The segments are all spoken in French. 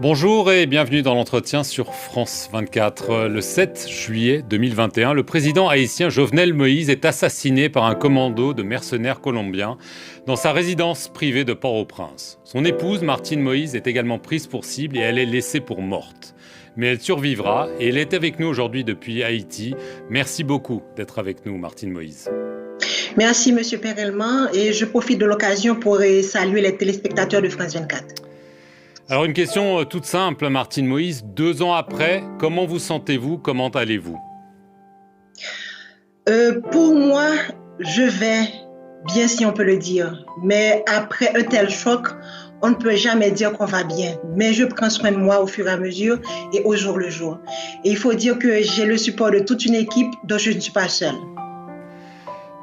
Bonjour et bienvenue dans l'entretien sur France 24. Le 7 juillet 2021, le président haïtien Jovenel Moïse est assassiné par un commando de mercenaires colombiens dans sa résidence privée de Port-au-Prince. Son épouse, Martine Moïse, est également prise pour cible et elle est laissée pour morte. Mais elle survivra et elle est avec nous aujourd'hui depuis Haïti. Merci beaucoup d'être avec nous, Martine Moïse. Merci, M. Perelman, et je profite de l'occasion pour saluer les téléspectateurs de France 24. Alors une question toute simple, Martine Moïse. 2 ans après, comment vous sentez-vous? Comment allez-vous? Pour moi, je vais bien, si on peut le dire. Mais après un tel choc, on ne peut jamais dire qu'on va bien. Mais je prends soin de moi au fur et à mesure et au jour le jour. Et il faut dire que j'ai le support de toute une équipe dont je ne suis pas seule.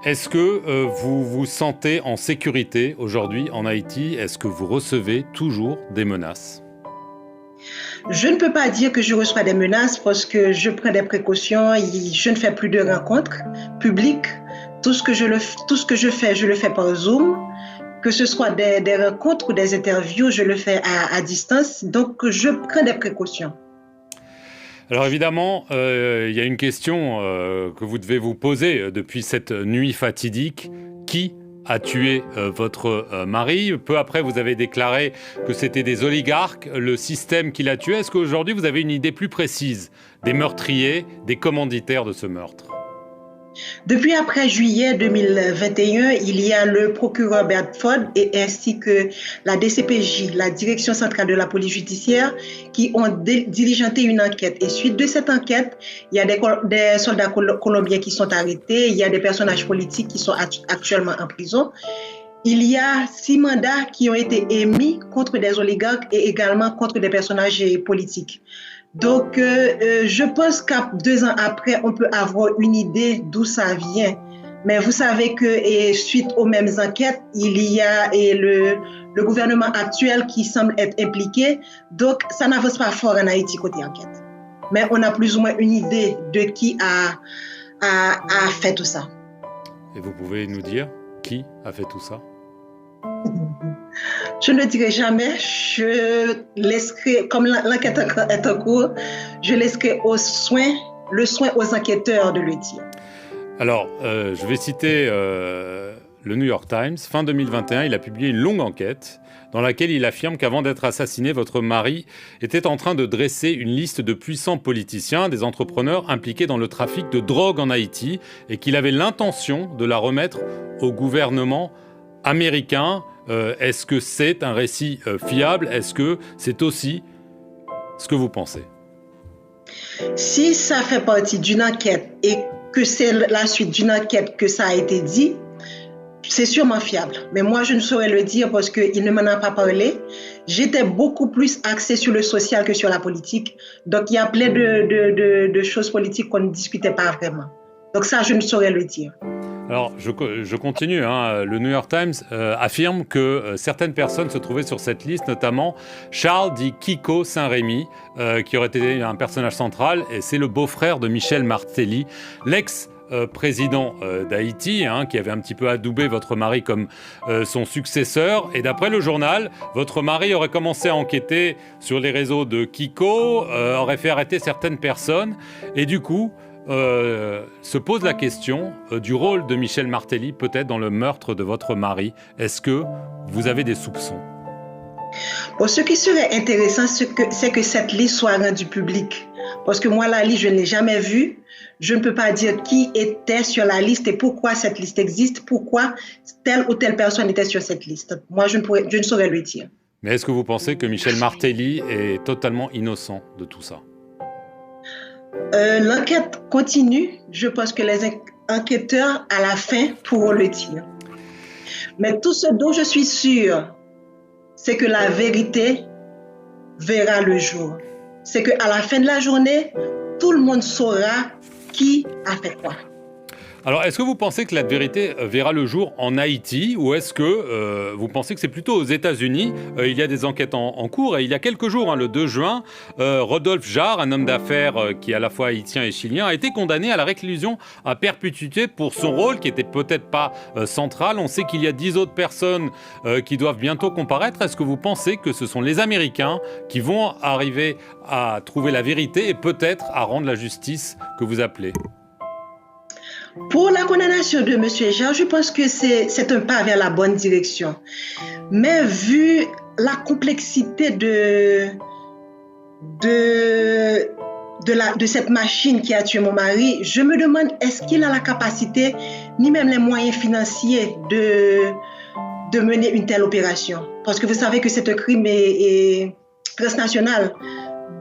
Est-ce que vous vous sentez en sécurité aujourd'hui en Haïti? Est-ce que vous recevez toujours des menaces? Je ne peux pas dire que je reçois des menaces parce que je prends des précautions et je ne fais plus de rencontres publiques. Tout ce que je fais, je le fais par Zoom. Que ce soit des rencontres ou des interviews, je le fais à distance. Donc, je prends des précautions. Alors évidemment, il y a une question que vous devez vous poser depuis cette nuit fatidique. Qui a tué votre mari? Peu après, vous avez déclaré que c'était des oligarques, le système qui l'a tué. Est-ce qu'aujourd'hui, vous avez une idée plus précise des meurtriers, des commanditaires de ce meurtre? Depuis après juillet 2021, il y a le procureur Bedford et ainsi que la DCPJ, la Direction centrale de la police judiciaire, qui ont diligenté une enquête. Et suite de cette enquête, il y a des soldats colombiens qui sont arrêtés, il y a des personnages politiques qui sont actuellement en prison. Il y a 6 mandats qui ont été émis contre des oligarques et également contre des personnages politiques. Donc, je pense qu'à 2 ans après, on peut avoir une idée d'où ça vient. Mais vous savez que suite aux mêmes enquêtes, il y a le gouvernement actuel qui semble être impliqué. Donc, ça n'avance pas fort en Haïti côté enquête. Mais on a plus ou moins une idée de qui a fait tout ça. Et vous pouvez nous dire qui a fait tout ça? Je ne le dirai jamais. Je laisserai, comme l'enquête est en cours, je laisserai le soin aux enquêteurs de le dire. Alors, je vais citer le New York Times. Fin 2021, il a publié une longue enquête dans laquelle il affirme qu'avant d'être assassiné, votre mari était en train de dresser une liste de puissants politiciens, des entrepreneurs impliqués dans le trafic de drogue en Haïti et qu'il avait l'intention de la remettre au gouvernement américain. Est-ce que c'est un récit fiable? Est-ce que c'est aussi ce que vous pensez? Si ça fait partie d'une enquête et que c'est la suite d'une enquête que ça a été dit, c'est sûrement fiable. Mais moi, je ne saurais le dire parce qu'il ne m'en a pas parlé. J'étais beaucoup plus axée sur le social que sur la politique. Donc, il y a plein de choses politiques qu'on ne discutait pas vraiment. Donc ça, je ne saurais le dire. Alors, je continue. Le New York Times affirme que certaines personnes se trouvaient sur cette liste, notamment Charles dit Kiko Saint-Rémy, qui aurait été un personnage central, et c'est le beau-frère de Michel Martelly, l'ex-président d'Haïti, qui avait un petit peu adoubé votre mari comme son successeur. Et d'après le journal, votre mari aurait commencé à enquêter sur les réseaux de Kiko, aurait fait arrêter certaines personnes, et du coup, se pose la question du rôle de Michel Martelly peut-être dans le meurtre de votre mari. Est-ce que vous avez des soupçons? Bon, ce qui serait intéressant, c'est que cette liste soit rendue publique. Parce que moi, la liste, je ne l'ai jamais vue. Je ne peux pas dire qui était sur la liste et pourquoi cette liste existe, pourquoi telle ou telle personne était sur cette liste. Moi, je ne saurais le dire. Mais est-ce que vous pensez que Michel Martelly est totalement innocent de tout ça? L'enquête continue. Je pense que les enquêteurs, à la fin, pourront le dire. Mais tout ce dont je suis sûre, c'est que la vérité verra le jour. C'est qu'à la fin de la journée, tout le monde saura qui a fait quoi. Alors, est-ce que vous pensez que la vérité verra le jour en Haïti ou est-ce que vous pensez que c'est plutôt aux États-Unis? Il y a des enquêtes en cours et il y a quelques jours, le 2 juin, Rodolphe Jarre, un homme d'affaires qui est à la fois haïtien et chilien, a été condamné à la réclusion à perpétuité pour son rôle qui était peut-être pas central. On sait qu'il y a 10 autres personnes qui doivent bientôt comparaître. Est-ce que vous pensez que ce sont les Américains qui vont arriver à trouver la vérité et peut-être à rendre la justice que vous appelez? Pour la condamnation de M. Jarre, je pense que c'est un pas vers la bonne direction. Mais vu la complexité de cette machine qui a tué mon mari, je me demande est-ce qu'il a la capacité, ni même les moyens financiers de mener une telle opération. Parce que vous savez que c'est un crime est transnational.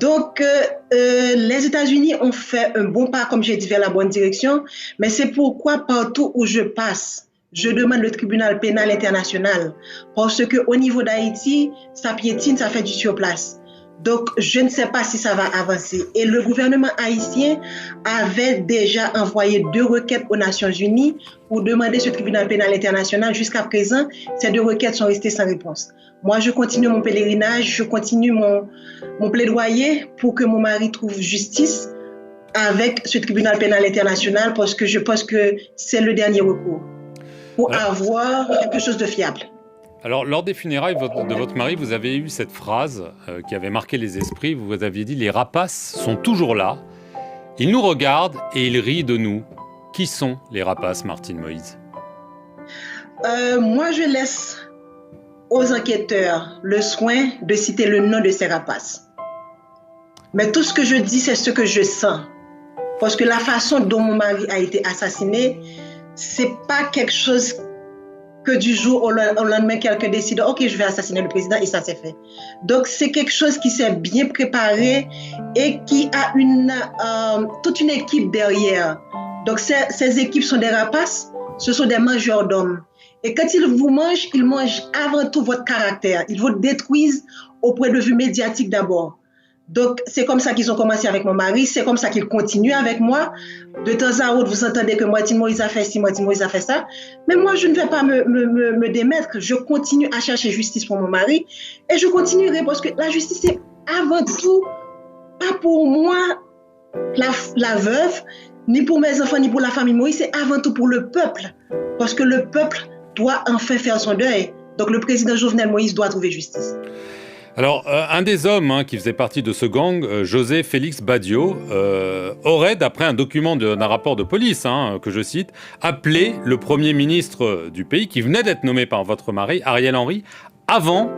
Donc, les États-Unis ont fait un bon pas, comme j'ai dit, vers la bonne direction, mais c'est pourquoi partout où je passe, je demande le tribunal pénal international, parce qu'au niveau d'Haïti, ça piétine, ça fait du surplace. Donc, je ne sais pas si ça va avancer. Et le gouvernement haïtien avait déjà envoyé 2 requêtes aux Nations Unies pour demander ce tribunal pénal international. Jusqu'à présent, ces 2 requêtes sont restées sans réponse. Moi, je continue mon pèlerinage, je continue mon plaidoyer pour que mon mari trouve justice avec ce tribunal pénal international parce que je pense que c'est le dernier recours pour avoir quelque chose de fiable. Alors, lors des funérailles de votre mari, vous avez eu cette phrase qui avait marqué les esprits. Vous aviez dit « Les rapaces sont toujours là. Ils nous regardent et ils rient de nous. » Qui sont les rapaces, Martine Moïse? Moi, je laisse aux enquêteurs le soin de citer le nom de ces rapaces. Mais tout ce que je dis, c'est ce que je sens. Parce que la façon dont mon mari a été assassiné, c'est pas quelque chose que du jour au lendemain, quelqu'un décide « Ok, je vais assassiner le président » et ça s'est fait. Donc, c'est quelque chose qui s'est bien préparé et qui a toute une équipe derrière. Donc, ces équipes sont des rapaces, ce sont des mangeurs d'hommes. Et quand ils vous mangent, ils mangent avant tout votre caractère. Ils vous détruisent au point de vue médiatique d'abord. Donc, c'est comme ça qu'ils ont commencé avec mon mari, c'est comme ça qu'ils continuent avec moi. De temps à autre, vous entendez que Martine Moïse a fait ci, Martine Moïse a fait ça. Mais moi, je ne vais pas me démettre. Je continue à chercher justice pour mon mari et je continuerai parce que la justice, c'est avant tout, pas pour moi, la veuve, ni pour mes enfants, ni pour la famille Moïse, c'est avant tout pour le peuple. Parce que le peuple doit enfin faire son deuil. Donc, le président Jovenel Moïse doit trouver justice. Alors, un des hommes qui faisait partie de ce gang, José Félix Badio, aurait, d'après un document d'un rapport de police, que je cite, appelé le Premier ministre du pays, qui venait d'être nommé par votre mari, Ariel Henry, avant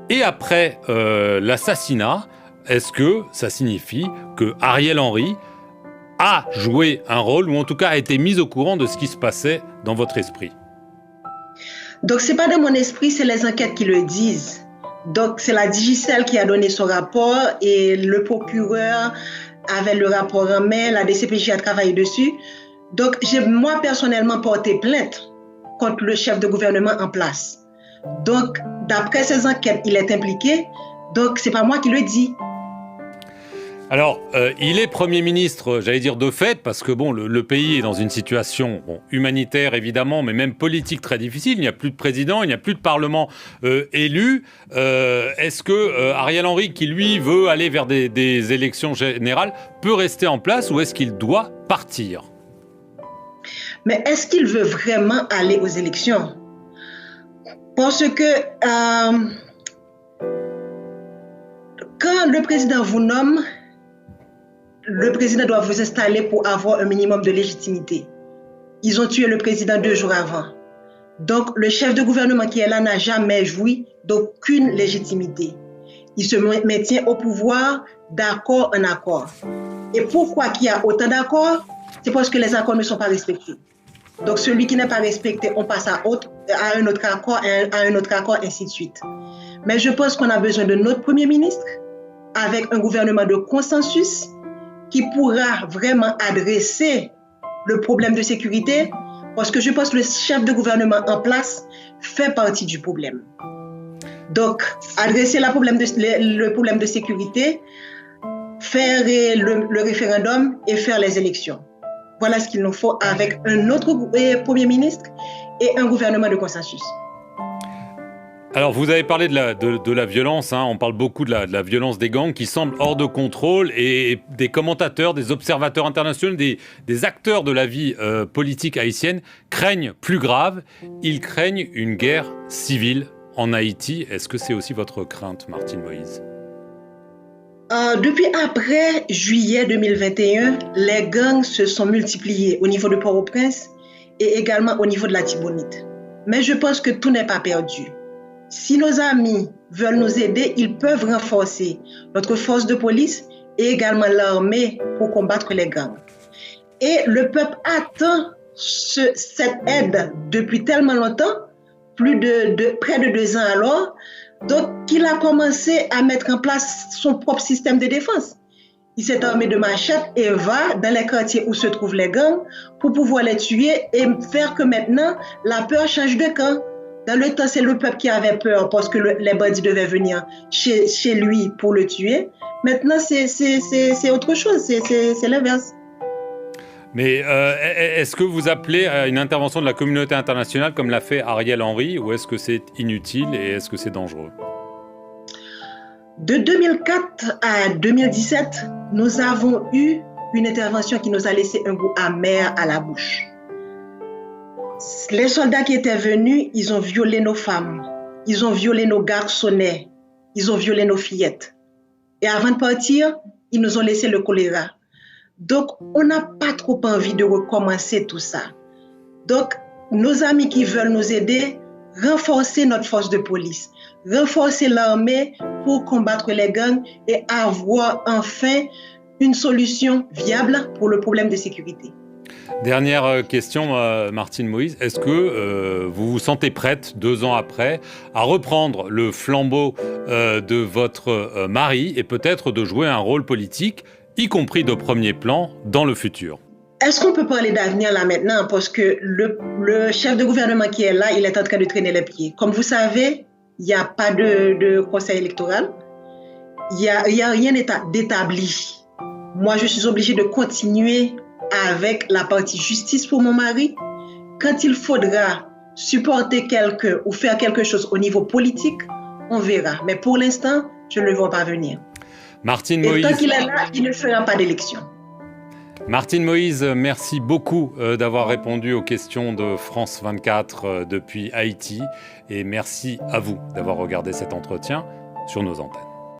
et après l'assassinat. Est-ce que ça signifie que Ariel Henry a joué un rôle, ou en tout cas a été mis au courant de ce qui se passait dans votre esprit? Donc, c'est pas dans mon esprit, c'est les enquêtes qui le disent. Donc, c'est la Digicel qui a donné son rapport et le procureur avait le rapport en main, la DCPJ a travaillé dessus. Donc, j'ai moi personnellement porté plainte contre le chef de gouvernement en place. Donc, d'après ces enquêtes, il est impliqué. Donc, c'est pas moi qui le dis. Alors, il est Premier ministre, j'allais dire de fait, parce que bon, le pays est dans une situation humanitaire évidemment, mais même politique très difficile. Il n'y a plus de président, il n'y a plus de parlement élu. Est-ce que Ariel Henry, qui lui veut aller vers des élections générales, peut rester en place ou est-ce qu'il doit partir? Mais est-ce qu'il veut vraiment aller aux élections? Parce que quand le président vous nomme, le président doit vous installer pour avoir un minimum de légitimité. Ils ont tué le président 2 jours avant. Donc, le chef de gouvernement qui est là n'a jamais joui d'aucune légitimité. Il se maintient au pouvoir d'accord en accord. Et pourquoi qu'il y a autant d'accords? C'est parce que les accords ne sont pas respectés. Donc, celui qui n'est pas respecté, on passe à un autre accord, ainsi de suite. Mais je pense qu'on a besoin de notre Premier ministre avec un gouvernement de consensus qui pourra vraiment adresser le problème de sécurité, parce que je pense que le chef de gouvernement en place fait partie du problème. Donc, adresser le problème de sécurité, faire le référendum et faire les élections. Voilà ce qu'il nous faut avec un autre Premier ministre et un gouvernement de consensus. Alors, vous avez parlé de la violence, hein. On parle beaucoup de la violence des gangs qui semble hors de contrôle, et des commentateurs, des observateurs internationaux, des acteurs de la vie politique haïtienne craignent plus grave. Ils craignent une guerre civile en Haïti. Est-ce que c'est aussi votre crainte, Martine Moïse? Depuis après juillet 2021, les gangs se sont multipliés au niveau de Port-au-Prince et également au niveau de la Tibonite. Mais je pense que tout n'est pas perdu. Si nos amis veulent nous aider, ils peuvent renforcer notre force de police et également l'armée pour combattre les gangs. Et le peuple attend cette aide depuis tellement longtemps, près de 2 ans alors, donc il a commencé à mettre en place son propre système de défense. Il s'est armé de machettes et va dans les quartiers où se trouvent les gangs pour pouvoir les tuer et faire que maintenant la peur change de camp. Dans le temps, c'est le peuple qui avait peur parce que les bandits devaient venir chez lui pour le tuer. Maintenant, c'est autre chose, c'est l'inverse. Mais est-ce que vous appelez à une intervention de la communauté internationale comme l'a fait Ariel Henry, ou est-ce que c'est inutile et est-ce que c'est dangereux? De 2004 à 2017, nous avons eu une intervention qui nous a laissé un goût amer à la bouche. Les soldats qui étaient venus, ils ont violé nos femmes, ils ont violé nos garçonnets, ils ont violé nos fillettes. Et avant de partir, ils nous ont laissé le choléra. Donc, on n'a pas trop envie de recommencer tout ça. Donc, nos amis qui veulent nous aider, renforcer notre force de police, renforcer l'armée pour combattre les gangs et avoir enfin une solution viable pour le problème de sécurité. Dernière question, Martine Moïse. Est-ce que vous vous sentez prête, 2 ans après, à reprendre le flambeau de votre mari et peut-être de jouer un rôle politique, y compris de premier plan, dans le futur? Est-ce qu'on peut parler d'avenir là maintenant? Parce que le chef de gouvernement qui est là, il est en train de traîner les pieds. Comme vous savez, il n'y a pas de conseil électoral. Il n'y a rien d'établi. Moi, je suis obligée de continuer avec la partie justice pour mon mari. Quand il faudra supporter quelqu'un ou faire quelque chose au niveau politique, on verra. Mais pour l'instant, je ne le vois pas venir. Martine Moïse. Et tant qu'il est là, il ne fera pas d'élection. Martine Moïse, merci beaucoup d'avoir répondu aux questions de France 24 depuis Haïti. Et merci à vous d'avoir regardé cet entretien sur nos antennes.